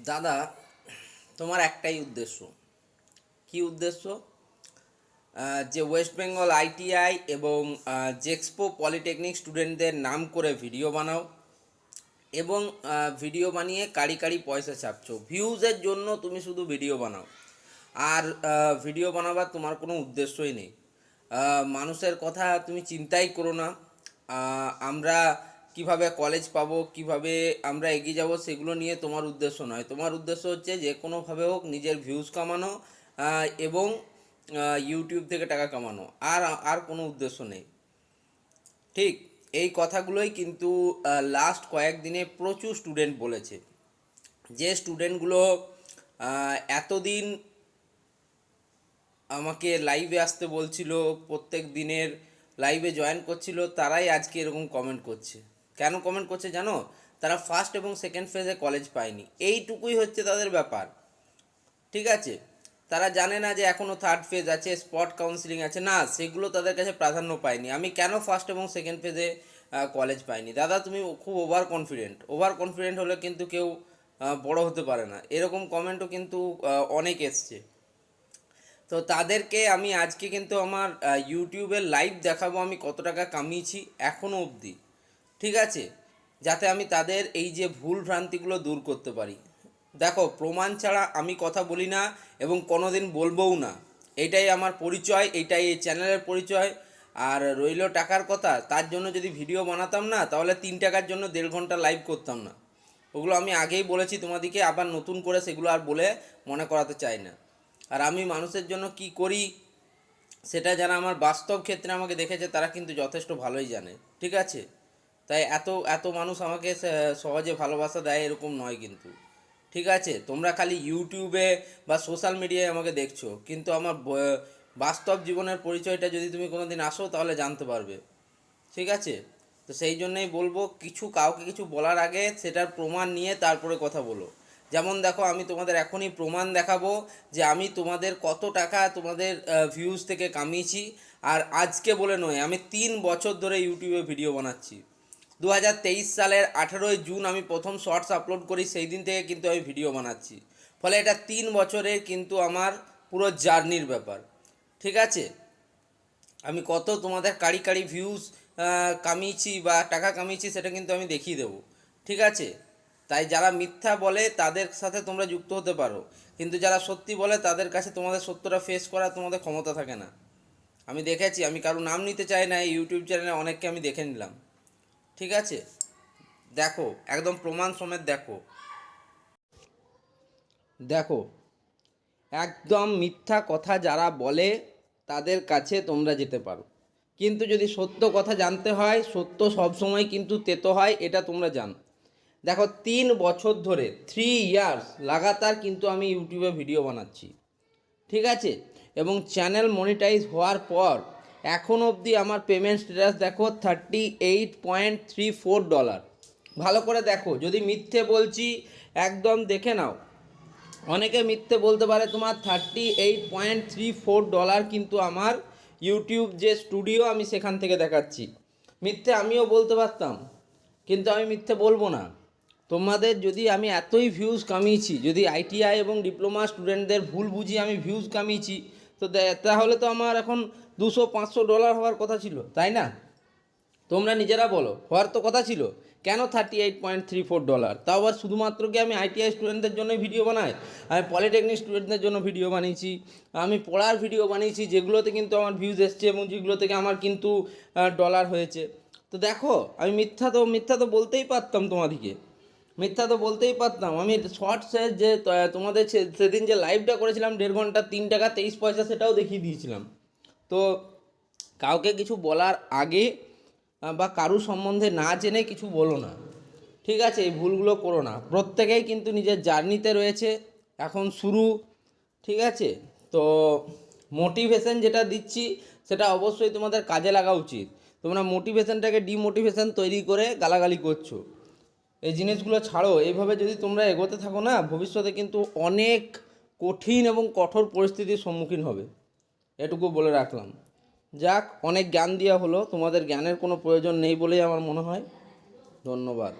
দাদা, তোমার একটাই উদ্দেশ্য। কি উদ্দেশ্য? যে ওয়েস্ট বেঙ্গল আইটিআই এবং জেক্সপো পলিটেকনিক স্টুডেন্টদের নাম করে ভিডিও বানাও এবং ভিডিও বানিয়ে কাড়ি কাড়ি পয়সা ছাপছো। ভিউজের জন্য তুমি শুধু ভিডিও বানাও, আর ভিডিও বানাবার তোমার কোনো উদ্দেশ্যই নেই। মানুষের কথা তুমি চিন্তাই করো না। আমরা কিভাবে কলেজ পাবো, কিভাবে আমরা এগিয়ে যাব, সেগুলো নিয়ে তোমার উদ্দেশ্য নয়। তোমার উদ্দেশ্য হচ্ছে যে কোনোভাবে হোক নিজের ভিউজ কামানো এবং ইউটিউব থেকে টাকা কামানো, আর আর কোনো উদ্দেশ্য নেই। ঠিক এই কথাগুলোই কিন্তু লাস্ট কয়েকদিনে প্রচুর স্টুডেন্ট বলেছে। যে স্টুডেন্টগুলো এতদিন আমাকে লাইভে আসতে বলছিল, প্রত্যেক দিনের লাইভে জয়েন করছিল, তারাই আজকে এরকম কমেন্ট করছে। কেন কমেন্ট করছে জানো? তারা ফার্স্ট এবং সেকেন্ড ফেজে কলেজ পায়নি, এইটুকুই হচ্ছে তাদের ব্যাপার। ঠিক আছে, তারা জানে না যে এখনও থার্ড ফেজ আছে, স্পট কাউন্সিলিং আছে, না সেগুলো তাদের কাছে প্রাধান্য পায়নি। আমি কেন ফার্স্ট এবং সেকেন্ড ফেজে কলেজ পাইনি? দাদা, তুমি খুব ওভার কনফিডেন্ট হলে কিন্তু কেউ বড় হতে পারে না। এরকম কমেন্টও কিন্তু অনেক এসছে। তো তাদেরকে আমি আজকে কিন্তু আমার ইউটিউবের লাইভ দেখাবো আমি কত টাকা কামিয়েছি এখনও অবধি। ঠিক আছে, যাতে আমি তাদের এই যে ভুল ভ্রান্তিগুলো দূর করতে পারি। দেখো, প্রমাণ ছাড়া আমি কথা বলি না এবং কোনোদিন বলবোও না। এইটাই আমার পরিচয়, এইটাই এই চ্যানেলের পরিচয়। আর রইল টাকার কথা, তার জন্য যদি ভিডিও বানাতাম না, তাহলে 3 টাকার জন্য 1.5 ঘন্টা লাইভ করতাম না। ওগুলো আমি আগেই বলেছি তোমাদেরকে, আবার নতুন করে সেগুলো আর বলে মনে করাতে চাই না। আর আমি মানুষের জন্য কি করি সেটা যারা আমার বাস্তব ক্ষেত্রে আমাকে দেখেছে তারা কিন্তু যথেষ্ট ভালোই জানে। ঠিক আছে, তাই এত এত মানুষ আমাকে সহজে ভালোবাসা দেয় এরকম নয় কিন্তু। ঠিক আছে, তোমরা খালি ইউটিউবে বা সোশ্যাল মিডিয়ায় আমাকে দেখছো, কিন্তু আমার বাস্তব জীবনের পরিচয়টা যদি তুমি কোনো দিন আসো তাহলে জানতে পারবে। ঠিক আছে, তো সেই জন্যই বলবো, কাউকে কিছু বলার আগে সেটার প্রমাণ নিয়ে তারপরে কথা বলো। যেমন দেখো, আমি তোমাদের এখনই প্রমাণ দেখাবো যে আমি তোমাদের কত টাকা তোমাদের ভিউজ থেকে কামিয়েছি। আর আজকে বলে নয়, আমি 3 বছর ধরে ইউটিউবে ভিডিও বানাচ্ছি। 2023 সালের 18ই জুন আমি প্রথম শর্টস আপলোড করি, সেই দিন থেকে কিন্তু আমি ভিডিও বানাচ্ছি। ফলে এটা 3 বছরের কিন্তু আমার পুরো জার্নির ব্যাপার। ঠিক আছে, আমি কত তোমাদের কাড়ি কাড়ি ভিউজ কামিয়েছি বা টাকা কামিয়েছি সেটা কিন্তু আমি দেখিয়ে দেবো। ঠিক আছে, তাই যারা মিথ্যা বলে তাদের সাথে তোমরা যুক্ত হতে পারো, কিন্তু যারা সত্যি বলে তাদের কাছে তোমাদের সত্যটা ফেস করার তোমাদের ক্ষমতা থাকে না। আমি দেখেছি, আমি কারো নাম নিতে চাই না, এই ইউটিউব চ্যানেলে অনেককে আমি দেখে নিলাম। ঠিক আছে, দেখো একদম প্রমাণ সমেত দেখো। দেখো, একদম মিথ্যা কথা যারা বলে তাদের কাছে তোমরা যেতে পারো, কিন্তু যদি সত্য কথা জানতে হয়, সত্য সবসময় কিন্তু তেতো হয়, এটা তোমরা জানো। দেখো, 3 বছর ধরে 3 ইয়ার্স লাগাতার কিন্তু আমি ইউটিউবে ভিডিও বানাচ্ছি। ঠিক আছে, এবং চ্যানেল মনিটাইজ হওয়ার পর এখন অবধি আমার পেমেন্ট স্ট্যাটাস দেখো, $38.34। ভালো করে দেখো, যদি মিথ্যে বলছি একদম দেখে নাও। অনেকে মিথ্যে বলতে পারে, তোমার $38.34 কিন্তু আমার ইউটিউব যে স্টুডিও আমি সেখান থেকে দেখাচ্ছি। মিথ্যে আমিও বলতে পারতাম, কিন্তু আমি মিথ্যে বলবো না। তোমাদের যদি আমি এতই ভিউজ কামিয়েছি, যদি আইটিআই এবং ডিপ্লোমা স্টুডেন্টদের ভুল বুঝি আমি ভিউজ কামিয়েছি, তো তাহলে তো আমার এখন $200-500 হওয়ার কথা ছিল, তাই না? তোমরা নিজেরা বলো, হওয়ার তো কথা ছিল। কেন $38.34? তাও আবার শুধুমাত্র কি আমি আইটিআই স্টুডেন্টদের জন্যই ভিডিও বানাই? আমি পলিটেকনিক স্টুডেন্টদের জন্য ভিডিও বানিয়েছি, আমি পড়ার ভিডিও বানিয়েছি, যেগুলোতে কিন্তু আমার ভিউজ এসছে এবং যেগুলো থেকে আমার কিন্তু ডলার হয়েছে। তো দেখো, আমি মিথ্যা তো বলতেই পারতাম তোমাদেরকে, মিথ্যা তো বলতেই পারতাম। আমি শর্টসে যে তোমাদের সেদিন যে লাইভটা করেছিলাম 1.5 ঘন্টা, 3 টাকা 23 পয়সা, সেটাও দেখিয়ে দিয়েছিলাম। তো কাউকে কিছু বলার আগে বা কারুর সম্বন্ধে না জেনে কিছু বলো না। ঠিক আছে, এই ভুলগুলো করো না। প্রত্যেকেই কিন্তু নিজের জার্নিতে রয়েছে, এখন শুরু। ঠিক আছে, তো মোটিভেশন যেটা দিচ্ছি সেটা অবশ্যই তোমাদের কাজে লাগা উচিত। তোমরা মোটিভেশনটাকে ডিমোটিভেশন তৈরি করে গালাগালি করছো, এই জিনিসগুলো ছাড়ো। এইভাবে যদি তোমরা এগোতে থাকো না, ভবিষ্যতে কিন্তু অনেক কঠিন এবং কঠোর পরিস্থিতির সম্মুখীন হবে, এটুকু বলে রাখলাম। যাক, অনেক জ্ঞান দেওয়া হলো, তোমাদের জ্ঞানের কোনো প্রয়োজন নেই বলেই আমার মনে হয়। ধন্যবাদ।